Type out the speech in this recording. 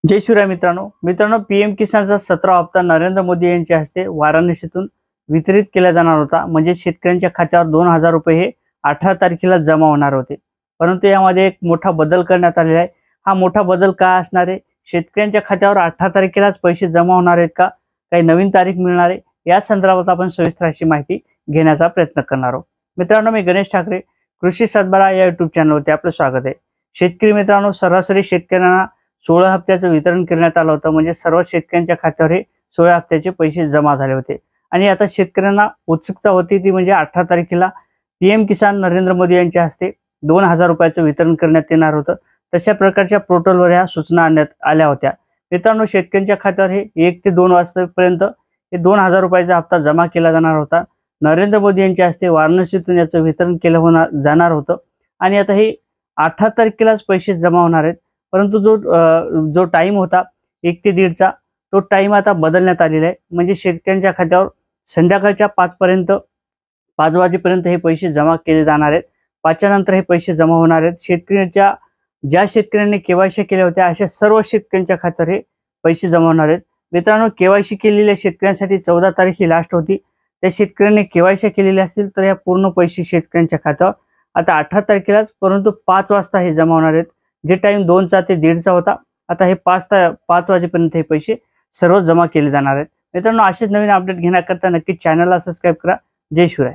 जय शिवराय मित्रांनो पीएम किसानचा 17 हप्ता नरेंद्र मोदी यांच्या हस्ते वाराणसीतून वितरित केला जाणार होता। म्हणजे शेतकऱ्यांच्या खात्यावर 2000 रुपये हे 18 तारखेला जमा होणार होते। परंतु यामध्ये एक मोठा बदल करण्यात आलेला आहे। हा मोठा बदल काय असणार आहे? शेतकऱ्यांच्या खात्यावर 18 तारखेलाच पैसे जमा होणार आहेत का? काही नवीन तारीख मिळणार आहे? या संदर्भात आपण सविस्तर अशी माहिती घेण्याचा प्रयत्न करणार आहोत। मित्रांनो, मी गणेश ठाकरे, कृषी सातबारा या YouTube चॅनलवरती आपलं स्वागत आहे। शेतकरी मित्रांनो, सरासरी शेतकऱ्यांना 16 हप्त्याचं वितरण करण्यात आलं होतं। म्हणजे सर्व शेतकऱ्यांच्या खात्यावर हे 16 हप्त्याचे पैसे जमा झाले होते। आणि आता शेतकऱ्यांना उत्सुकता होती ती म्हणजे 18 तारखेला पीएम किसान नरेंद्र मोदी यांच्या हस्ते 2000 रुपयाचं वितरण करण्यात येणार होतं। तशा प्रकारच्या पोर्टलवर ह्या सूचना आणण्यात आल्या होत्या। मित्रांनो, शेतकऱ्यांच्या खात्यावर हे 1 ते 2 वाजतापर्यंत हे 2000 रुपयाचा हप्ता जमा केला जाणार होता। नरेंद्र मोदी यांच्या हस्ते वाराणसीतून याचं वितरण केलं जाणार होतं। आणि आता हे 18 तारखेलाच पैसे जमा होणार आहेत। परंतु जो टाइम होता 1 ते 1:30चा, तो टाइम आता बदलण्यात आलेला आहे। म्हणजे शेतकऱ्यांच्या खात्यावर संध्याकाळच्या 5 वाजेपर्यंत हे पैसे जमा केले जाणार आहेत। 5च्या नंतर हे पैसे जमा होणार आहेत। ज्या शेतकऱ्यांनी केवायसी केल्या होत्या अशा सर्व शेतकऱ्यांच्या खात्यावर हे पैसे जमा होणार आहेत। मित्रांनो, केवायसी केलेल्या शेतकऱ्यांसाठी 14 तारीख ही लास्ट होती। त्या शेतकऱ्यांनी केवायसी केलेल्या असतील तर या पूर्ण पैसे शेतकऱ्यांच्या खात्यावर आता 18 तारखेलाच, परंतु 5 वाजता हे जमा होणार आहेत। जे टाइम 2चा ते 1:30चा होता, आता हे 5 वाजेपर्यंत हे पैसे सर्व जमा केले जाणार आहेत। मित्रांनो, असेच नवीन अपडेट घेण्याकरता नक्की चॅनलला सबस्क्राईब करा। जय शिवराय।